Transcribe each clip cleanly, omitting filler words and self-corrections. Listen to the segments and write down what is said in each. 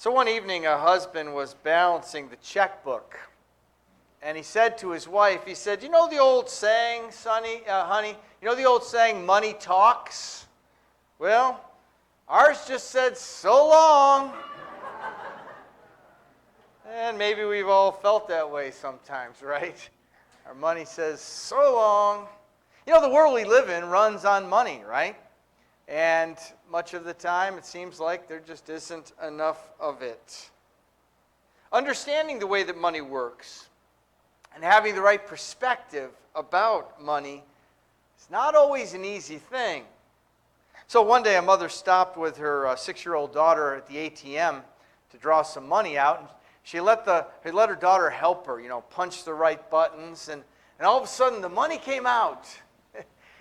So one evening, a husband was balancing the checkbook, and he said to his wife, he said, "You know the old saying, honey, you know the old saying, money talks? Well, ours just said, so long." And maybe we've all felt that way sometimes, right? Our money says, so long. You know, the world we live in runs on money, right? And much of the time, it seems like there just isn't enough of it. Understanding the way that money works and having the right perspective about money is not always an easy thing. So one day, a mother stopped with her 6-year-old daughter at the ATM to draw some money out. And she let her daughter help her, punch the right buttons. And all of a sudden, the money came out.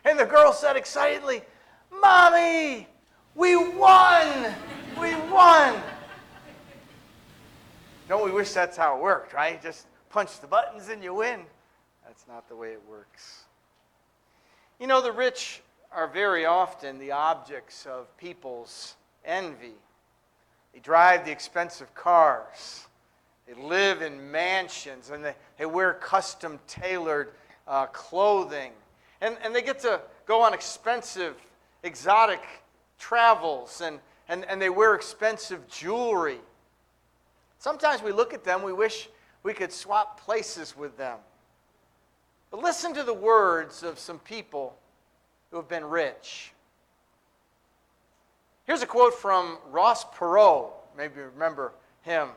And the girl said excitedly, "Mommy, we won! We won!" Don't we wish that's how it worked, right? Just punch the buttons and you win. That's not the way it works. You know, the rich are very often the objects of people's envy. They drive the expensive cars. They live in mansions, and they wear custom-tailored clothing. And they get to go on expensive, exotic travels, and they wear expensive jewelry. Sometimes we look at them, we wish we could swap places with them. But listen to the words of some people who have been rich. Here's a quote from Ross Perot, maybe you remember him,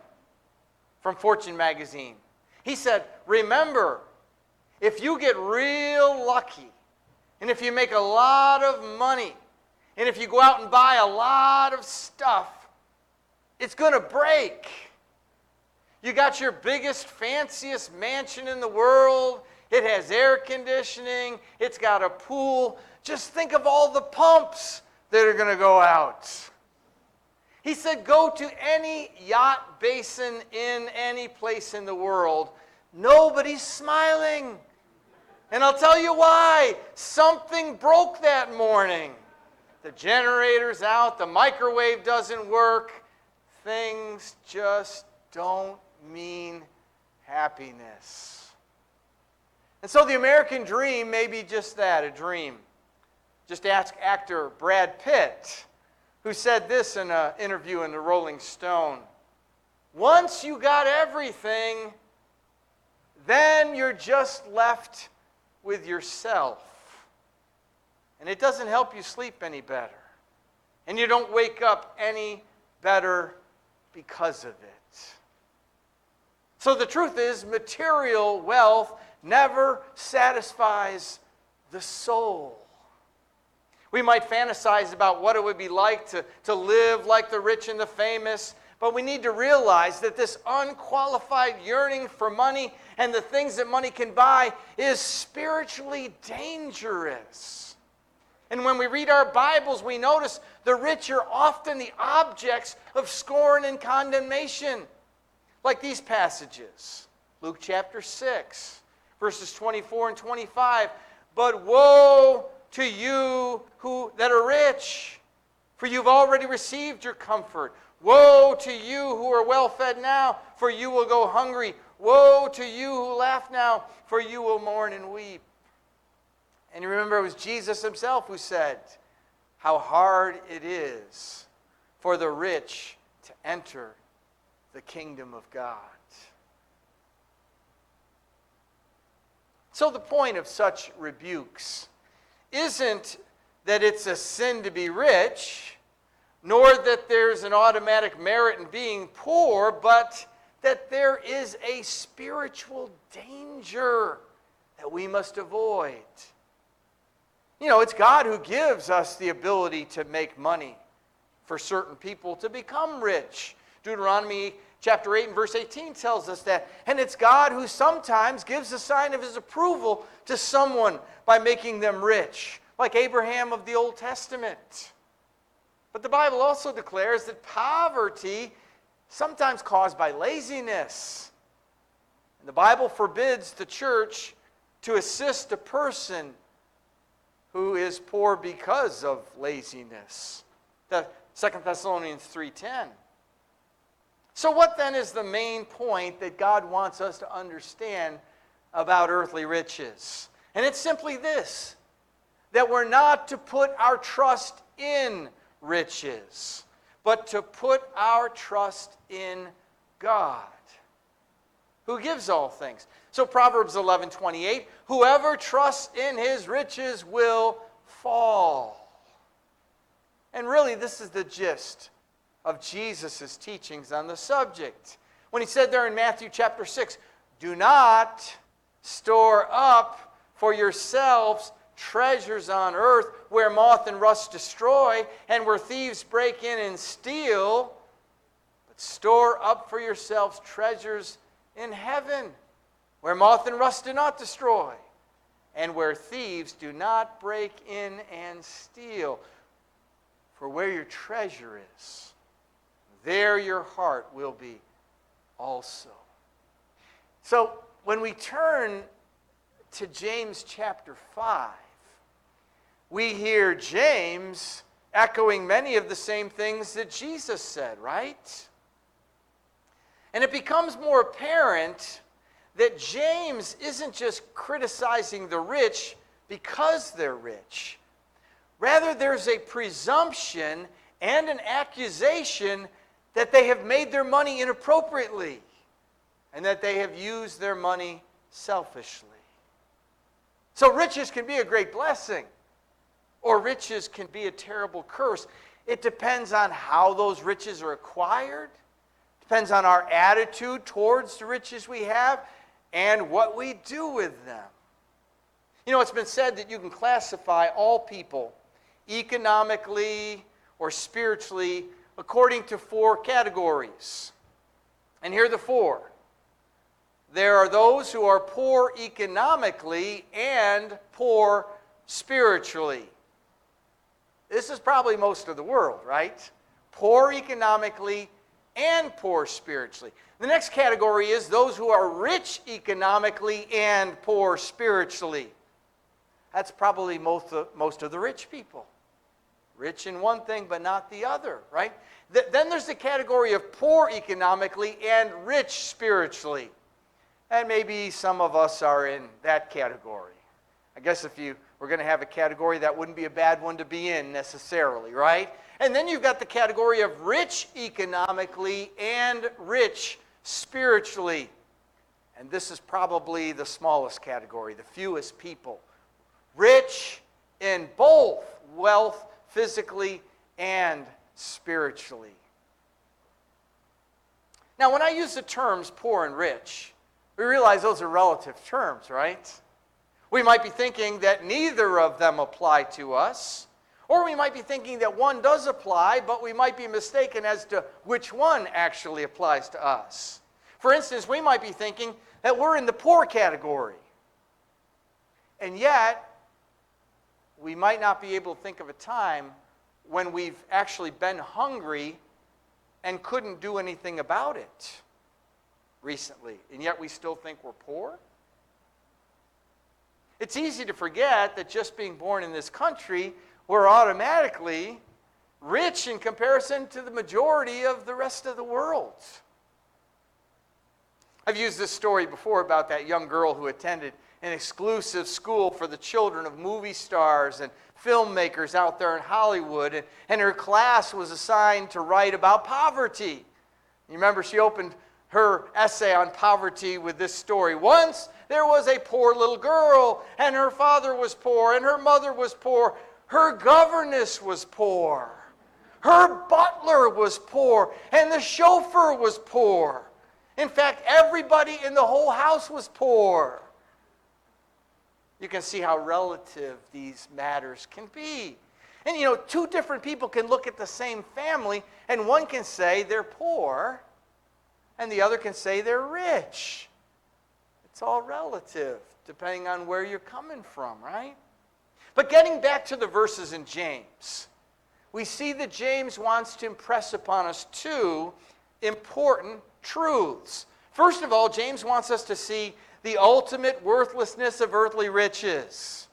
from Fortune magazine. He said, "Remember, if you get real lucky, and if you make a lot of money, and if you go out and buy a lot of stuff, it's going to break. You got your biggest, fanciest mansion in the world. It has air conditioning. It's got a pool. Just think of all the pumps that are going to go out." He said, go to any yacht basin in any place in the world. Nobody's smiling. And I'll tell you why. Something broke that morning. The generator's out. The microwave doesn't work. Things just don't mean happiness. And so the American dream may be just that, a dream. Just ask actor Brad Pitt, who said this in an interview in the Rolling Stone. "Once you got everything, then you're just left with yourself. And it doesn't help you sleep any better. And you don't wake up any better because of it." So the truth is, material wealth never satisfies the soul. We might fantasize about what it would be like to live like the rich and the famous, but we need to realize that this unqualified yearning for money and the things that money can buy is spiritually dangerous. And when we read our Bibles, we notice the rich are often the objects of scorn and condemnation. Like these passages, Luke chapter 6, verses 24 and 25. "But woe to you that are rich, for you've already received your comfort. Woe to you who are well fed now, for you will go hungry. Woe to you who laugh now, for you will mourn and weep." And you remember it was Jesus himself who said, "How hard it is for the rich to enter the kingdom of God." So the point of such rebukes isn't that it's a sin to be rich, nor that there's an automatic merit in being poor, but that there is a spiritual danger that we must avoid. You know, it's God who gives us the ability to make money, for certain people to become rich. Deuteronomy chapter 8 and verse 18 tells us that. And it's God who sometimes gives a sign of his approval to someone by making them rich, like Abraham of the Old Testament. But the Bible also declares that poverty sometimes caused by laziness. And the Bible forbids the church to assist a person who is poor because of laziness. 2 Thessalonians 3:10. So what then is the main point that God wants us to understand about earthly riches? And it's simply this, that we're not to put our trust in riches, but to put our trust in God, who gives all things. So Proverbs 11:28, whoever trusts in his riches will fall. And really, this is the gist of Jesus' teachings on the subject. When he said there in Matthew chapter 6, do not store up for yourselves treasures on earth where moth and rust destroy and where thieves break in and steal, but store up for yourselves treasures in heaven where moth and rust do not destroy and where thieves do not break in and steal. For where your treasure is, there your heart will be also. So when we turn to James chapter 5, we hear James echoing many of the same things that Jesus said, right? And it becomes more apparent that James isn't just criticizing the rich because they're rich. Rather, there's a presumption and an accusation that they have made their money inappropriately and that they have used their money selfishly. So riches can be a great blessing, or riches can be a terrible curse. It depends on how those riches are acquired, depends on our attitude towards the riches we have, and what we do with them. You know, it's been said that you can classify all people economically or spiritually according to 4 categories. And here are the 4. There are those who are poor economically and poor spiritually. This is probably most of the world, right? Poor economically and poor spiritually. The next category is those who are rich economically and poor spiritually. That's probably most of the rich people. Rich in one thing, but not the other, right? Then there's the category of poor economically and rich spiritually. And maybe some of us are in that category. I guess if you were going to have a category, that wouldn't be a bad one to be in necessarily, right? And then you've got the category of rich economically and rich spiritually. And this is probably the smallest category, the fewest people. Rich in both wealth, physically and spiritually. Now, when I use the terms poor and rich, we realize those are relative terms, right? We might be thinking that neither of them apply to us, or we might be thinking that one does apply, but we might be mistaken as to which one actually applies to us. For instance, we might be thinking that we're in the poor category, and yet we might not be able to think of a time when we've actually been hungry and couldn't do anything about it recently, and yet we still think we're poor. It's easy to forget that just being born in this country, we're automatically rich in comparison to the majority of the rest of the world. I've used this story before about that young girl who attended an exclusive school for the children of movie stars and filmmakers out there in Hollywood, and her class was assigned to write about poverty. You remember she opened her essay on poverty with this story. Once there was a poor little girl, and her father was poor, and her mother was poor. Her governess was poor. Her butler was poor, and the chauffeur was poor. In fact, everybody in the whole house was poor. You can see how relative these matters can be. And you know, 2 different people can look at the same family, and one can say they're poor, and the other can say they're rich. It's all relative, depending on where you're coming from, right? But getting back to the verses in James, we see that James wants to impress upon us 2 important truths. First of all, James wants us to see the ultimate worthlessness of earthly riches.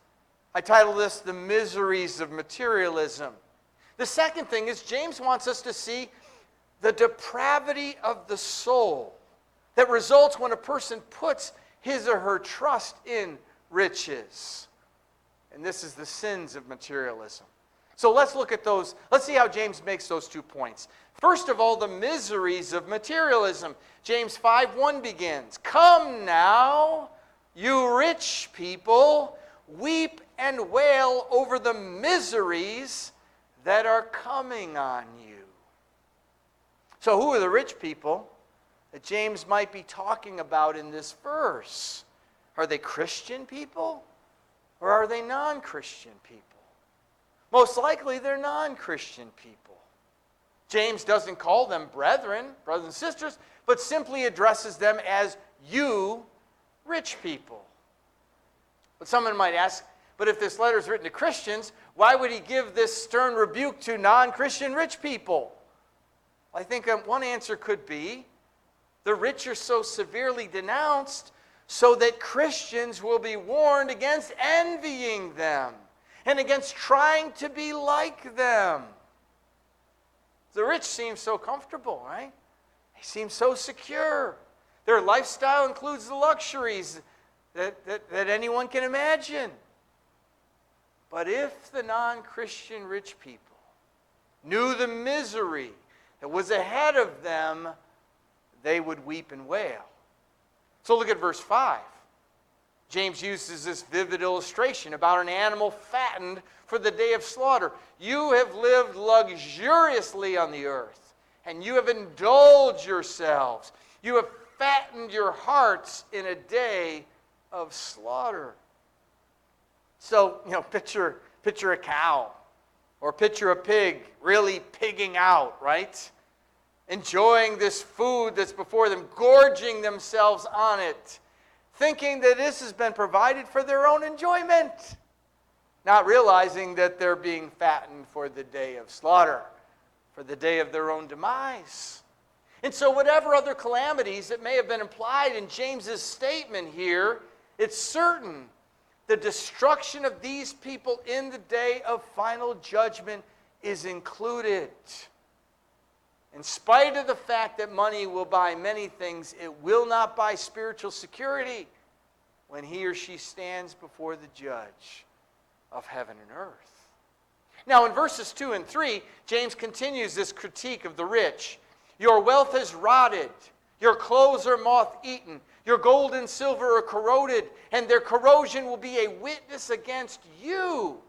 I title this The Miseries of Materialism. The second thing is James wants us to see the depravity of the soul that results when a person puts his or her trust in riches. And this is the sins of materialism. So let's look at those. Let's see how James makes those 2 points. First of all, the miseries of materialism. James 5:1 begins, "Come now, you rich people, weep and wail over the miseries that are coming on you." So who are the rich people that James might be talking about in this verse? Are they Christian people or are they non-Christian people? Most likely they're non-Christian people. James doesn't call them brethren, brothers and sisters, but simply addresses them as you rich people. But someone might ask, but if this letter is written to Christians, why would he give this stern rebuke to non-Christian rich people? I think one answer could be, the rich are so severely denounced so that Christians will be warned against envying them and against trying to be like them. The rich seem so comfortable, right? They seem so secure. Their lifestyle includes the luxuries that anyone can imagine. But if the non-Christian rich people knew the misery that was ahead of them, they would weep and wail. So look at verse 5. James uses this vivid illustration about an animal fattened for the day of slaughter. You have lived luxuriously on the earth, and you have indulged yourselves. You have fattened your hearts in a day of slaughter. So, picture a cow or picture a pig really pigging out, right? Enjoying this food that's before them, gorging themselves on it, thinking that this has been provided for their own enjoyment, not realizing that they're being fattened for the day of slaughter, for the day of their own demise. And so whatever other calamities that may have been implied in James's statement here, it's certain the destruction of these people in the day of final judgment is included. In spite of the fact that money will buy many things, it will not buy spiritual security when he or she stands before the judge of heaven and earth. Now in verses 2 and 3, James continues this critique of the rich. Your wealth has rotted, your clothes are moth-eaten, your gold and silver are corroded, and their corrosion will be a witness against you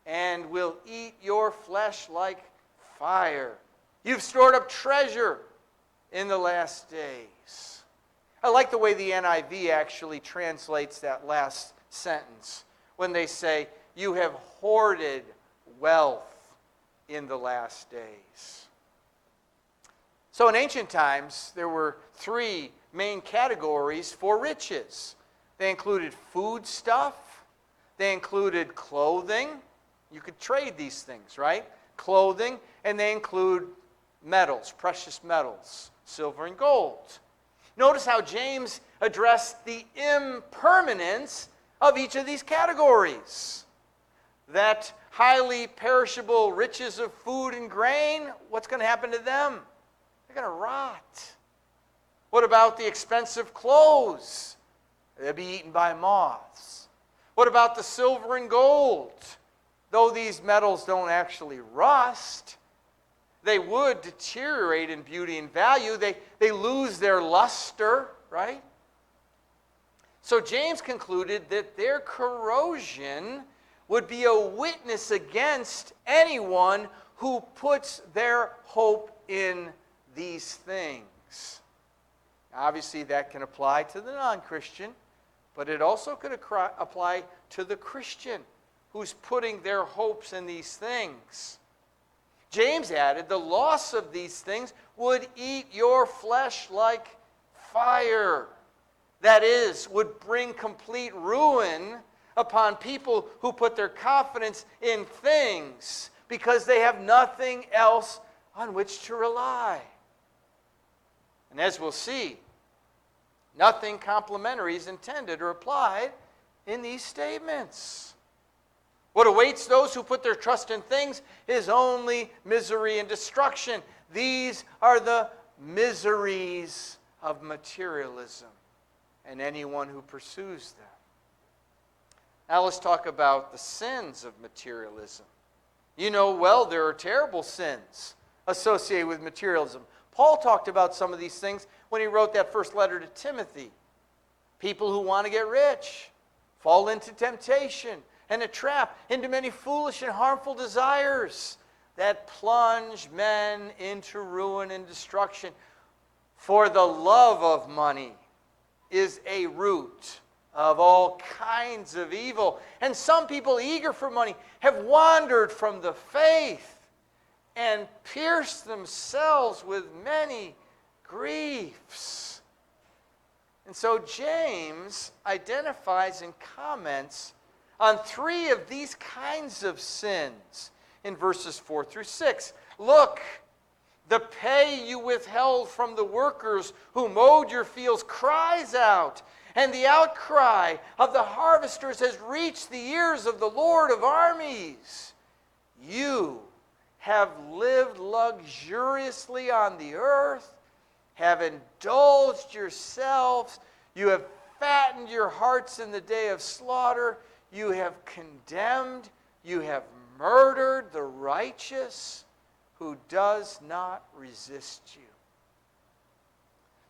and will eat your flesh like fire. You've stored up treasure in the last days. I like the way the NIV actually translates that last sentence when they say, you have hoarded wealth in the last days. So in ancient times, there were 3 main categories for riches. They included food stuff, they included clothing. You could trade these things, right? Clothing, and they include metals, precious metals, silver and gold. Notice how James addressed the impermanence of each of these categories. That highly perishable riches of food and grain, what's going to happen to them? They're going to rot. What about the expensive clothes? They'll be eaten by moths. What about the silver and gold? Though these metals don't actually rust, they would deteriorate in beauty and value. They lose their luster, right? So James concluded that their corrosion would be a witness against anyone who puts their hope in these things. Obviously, that can apply to the non-Christian, but it also could apply to the Christian who's putting their hopes in these things. James added, the loss of these things would eat your flesh like fire. That is, would bring complete ruin upon people who put their confidence in things because they have nothing else on which to rely. And as we'll see, nothing complimentary is intended or applied in these statements. What awaits those who put their trust in things is only misery and destruction. These are the miseries of materialism and anyone who pursues them. Now let's talk about the sins of materialism. You know well there are terrible sins associated with materialism. Paul talked about some of these things when he wrote that first letter to Timothy. People who want to get rich fall into temptation and a trap, into many foolish and harmful desires that plunge men into ruin and destruction. For the love of money is a root of all kinds of evil. And some people eager for money have wandered from the faith and pierced themselves with many griefs. And so James identifies and comments on 3 of these kinds of sins in verses 4 through 6. Look, the pay you withheld from the workers who mowed your fields cries out, and the outcry of the harvesters has reached the ears of the Lord of armies. You have lived luxuriously on the earth, have indulged yourselves, you have fattened your hearts in the day of slaughter, you have condemned, you have murdered the righteous who does not resist you.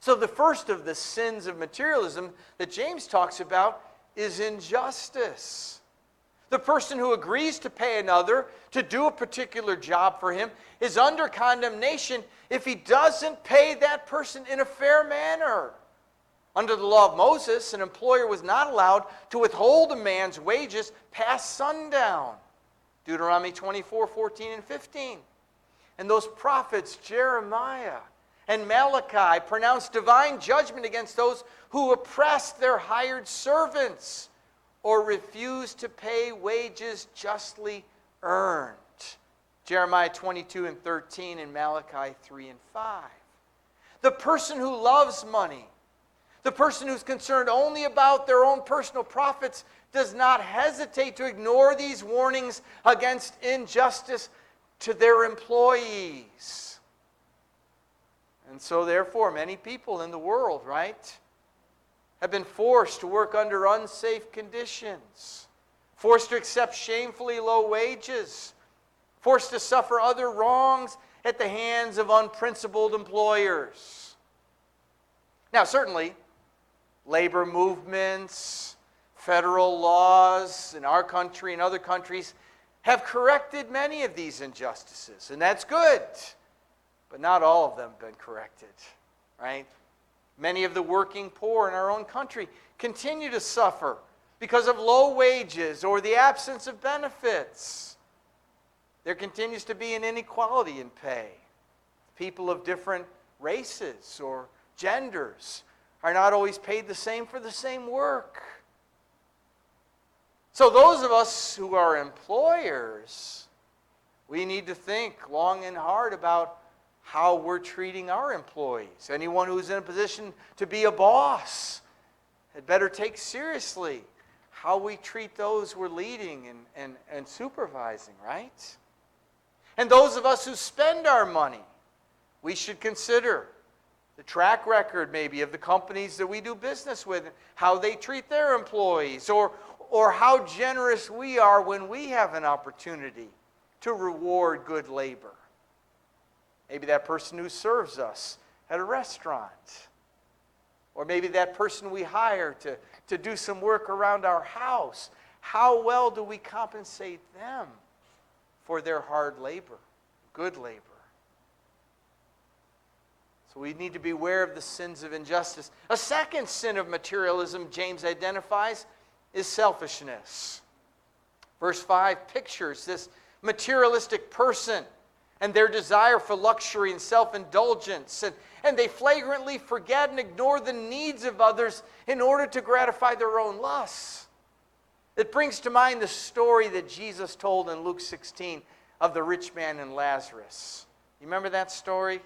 So the first of the sins of materialism that James talks about is injustice. The person who agrees to pay another to do a particular job for him is under condemnation if he doesn't pay that person in a fair manner. Under the law of Moses, an employer was not allowed to withhold a man's wages past sundown. Deuteronomy 24:14 and 15. And those prophets, Jeremiah and Malachi, pronounced divine judgment against those who oppressed their hired servants or refused to pay wages justly earned. Jeremiah 22 and 13 and Malachi 3 and 5. The person who loves money, the person who's concerned only about their own personal profits, does not hesitate to ignore these warnings against injustice to their employees. And so therefore, many people in the world, right, have been forced to work under unsafe conditions, forced to accept shamefully low wages, forced to suffer other wrongs at the hands of unprincipled employers. Now, certainly, labor movements, federal laws in our country and other countries have corrected many of these injustices, and that's good. But not all of them have been corrected, right? Many of the working poor in our own country continue to suffer because of low wages or the absence of benefits. There continues to be an inequality in pay. People of different races or genders are not always paid the same for the same work. So those of us who are employers, we need to think long and hard about how we're treating our employees. Anyone who's in a position to be a boss had better take seriously how we treat those we're leading and supervising, right? And those of us who spend our money, we should consider the track record maybe of the companies that we do business with, how they treat their employees, or how generous we are when we have an opportunity to reward good labor. Maybe that person who serves us at a restaurant. Or maybe that person we hire to do some work around our house. How well do we compensate them for their hard labor, good labor? So we need to be aware of the sins of injustice. A second sin of materialism James identifies is selfishness. Verse 5 pictures this materialistic person and their desire for luxury and self-indulgence. And they flagrantly forget and ignore the needs of others in order to gratify their own lusts. It brings to mind the story that Jesus told in Luke 16 of the rich man and Lazarus. You remember that story?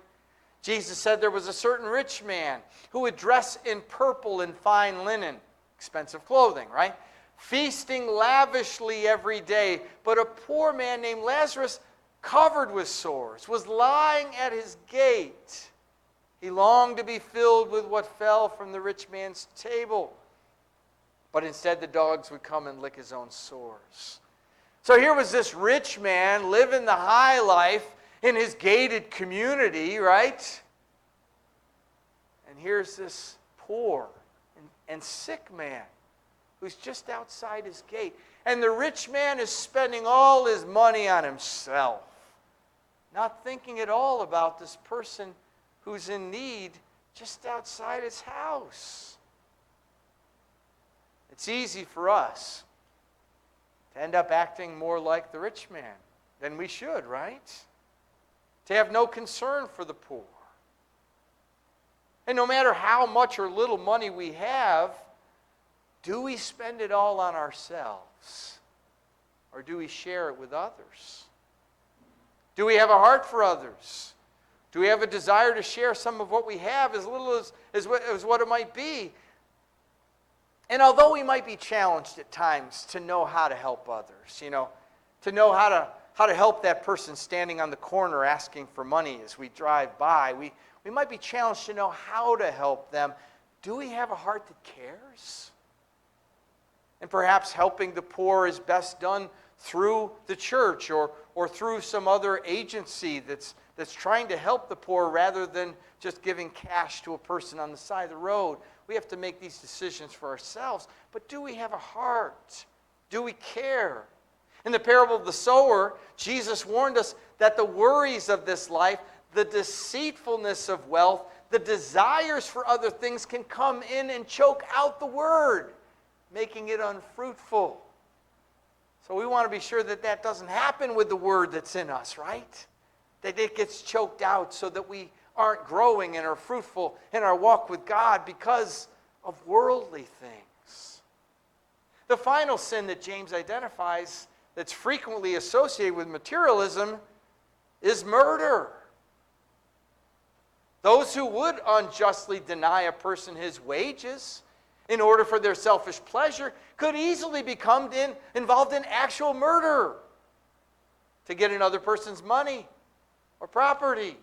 Jesus said there was a certain rich man who would dress in purple and fine linen, expensive clothing, right? Feasting lavishly every day. But a poor man named Lazarus covered with sores, was lying at his gate. He longed to be filled with what fell from the rich man's table. But instead the dogs would come and lick his own sores. So here was this rich man living the high life in his gated community, right? And here's this poor and sick man who's just outside his gate. And the rich man is spending all his money on himself, not thinking at all about this person who's in need just outside his house. It's easy for us to end up acting more like the rich man than we should, right? To have no concern for the poor. And no matter how much or little money we have, do we spend it all on ourselves? Or do we share it with others? Do we have a heart for others? Do we have a desire to share some of what we have, as little as what it might be? And although we might be challenged at times to know how to help others, to know how to help that person standing on the corner asking for money as we drive by, we might be challenged to know how to help them. Do we have a heart that cares? And perhaps helping the poor is best done through the church or through some other agency that's trying to help the poor rather than just giving cash to a person on the side of the road. We have to make these decisions for ourselves. But do we have a heart? Do we care? In the parable of the sower, Jesus warned us that the worries of this life, the deceitfulness of wealth, the desires for other things can come in and choke out the word, making it unfruitful. So we want to be sure that that doesn't happen with the word that's in us, right? That it gets choked out so that we aren't growing and are fruitful in our walk with God because of worldly things. The final sin that James identifies that's frequently associated with materialism is murder. Those who would unjustly deny a person his wages in order for their selfish pleasure could easily become involved in actual murder to get another person's money or property.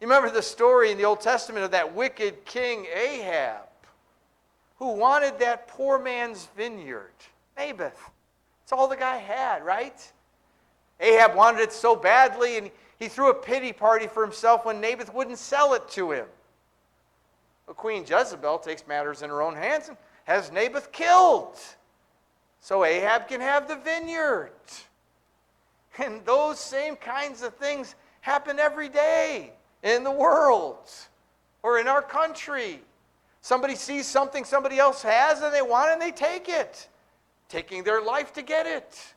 You remember the story in the Old Testament of that wicked king Ahab who wanted that poor man's vineyard, Naboth. That's all the guy had, right? Ahab wanted it so badly, and he threw a pity party for himself when Naboth wouldn't sell it to him. But Queen Jezebel takes matters in her own hands and has Naboth killed so Ahab can have the vineyard. And those same kinds of things happen every day in the world or in our country. Somebody sees something somebody else has and they want it and they take it, taking their life to get it.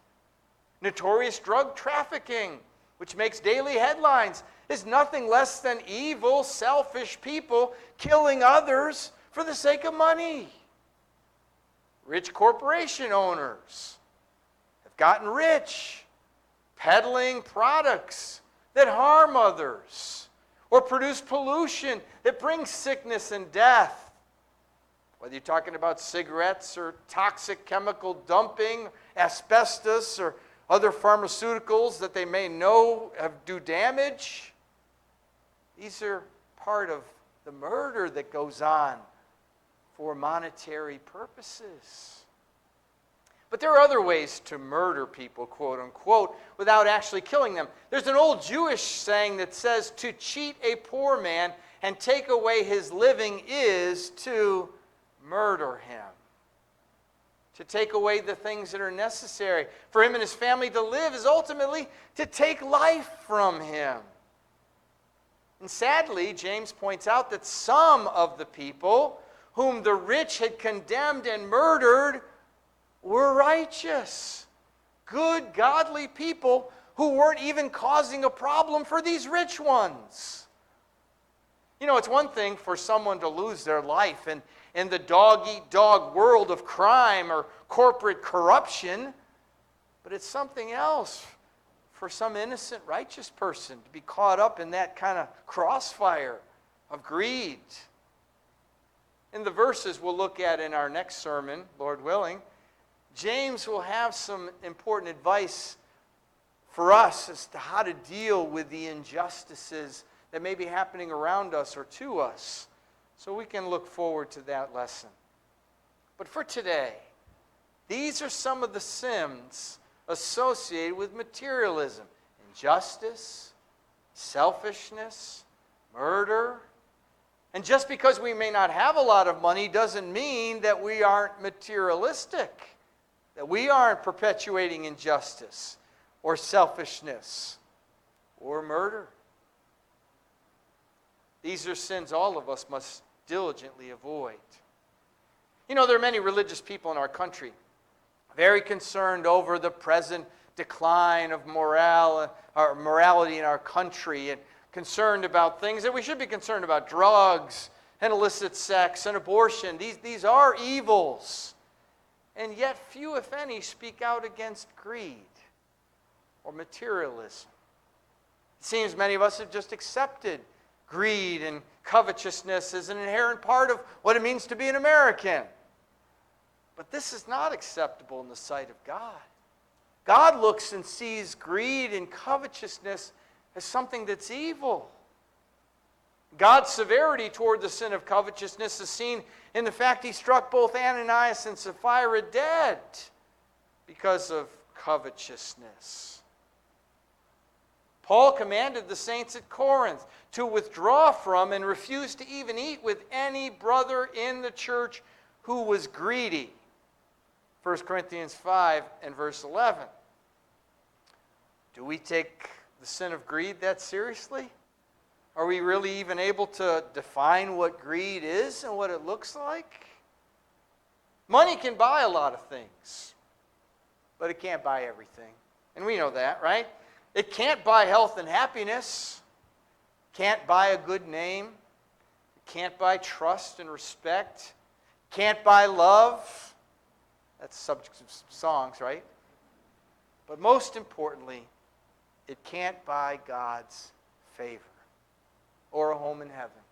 Notorious drug trafficking, which makes daily headlines, is nothing less than evil, selfish people killing others for the sake of money. Rich corporation owners have gotten rich peddling products that harm others or produce pollution that brings sickness and death. Whether you're talking about cigarettes or toxic chemical dumping, asbestos, or other pharmaceuticals that they may know do damage. These are part of the murder that goes on for monetary purposes. But there are other ways to murder people, quote unquote, without actually killing them. There's an old Jewish saying that says to cheat a poor man and take away his living is to murder him. To take away the things that are necessary for him and his family to live is ultimately to take life from him. And sadly, James points out that some of the people whom the rich had condemned and murdered were righteous, good, godly people who weren't even causing a problem for these rich ones. You know, it's one thing for someone to lose their life in the dog-eat-dog world of crime or corporate corruption, but it's something else for some innocent, righteous person to be caught up in that kind of crossfire of greed. In the verses we'll look at in our next sermon, Lord willing, James will have some important advice for us as to how to deal with the injustices that may be happening around us or to us. So we can look forward to that lesson. But for today, these are some of the sins associated with materialism: injustice, selfishness, murder. And just because we may not have a lot of money doesn't mean that we aren't materialistic, that we aren't perpetuating injustice or selfishness or murder. These are sins all of us must diligently avoid. You know, there are many religious people in our country very concerned over the present decline of morality in our country, and concerned about things that we should be concerned about: drugs and illicit sex and abortion. These are evils. And yet few, if any, speak out against greed or materialism. It seems many of us have just accepted greed and covetousness as an inherent part of what it means to be an American. But this is not acceptable in the sight of God. God looks and sees greed and covetousness as something that's evil. God's severity toward the sin of covetousness is seen in the fact He struck both Ananias and Sapphira dead because of covetousness. Paul commanded the saints at Corinth to withdraw from and refuse to even eat with any brother in the church who was greedy. 1 Corinthians 5 and verse 11. Do we take the sin of greed that seriously? Are we really even able to define what greed is and what it looks like? Money can buy a lot of things, but it can't buy everything. And we know that, right? It can't buy health and happiness. Can't buy a good name. It can't buy trust and respect. Can't buy love. That's the subject of songs, right? But most importantly, it can't buy God's favor or a home in heaven.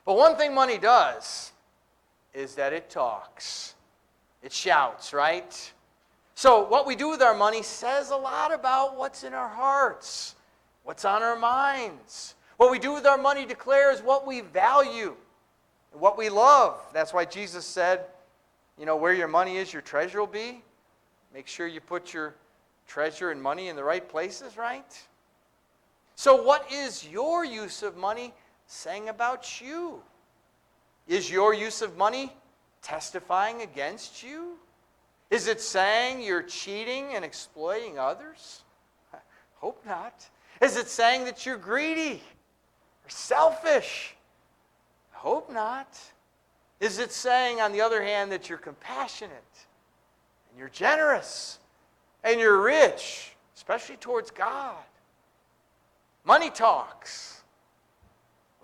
But one thing money does is that it talks. It shouts, right? So what we do with our money says a lot about what's in our hearts, what's on our minds. What we do with our money declares what we value and what we love. That's why Jesus said, you know, where your money is, your treasure will be. Make sure you put your treasure and money in the right places, right? So what is your use of money saying about you? Is your use of money testifying against you? Is it saying you're cheating and exploiting others? I hope not. Is it saying that you're greedy or selfish? I hope not. Is it saying, on the other hand, that you're compassionate and you're generous and you're rich, especially towards God? Money talks.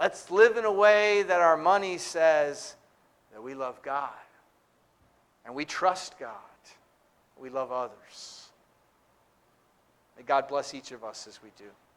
Let's live in a way that our money says that we love God and we trust God. We love others. May God bless each of us as we do.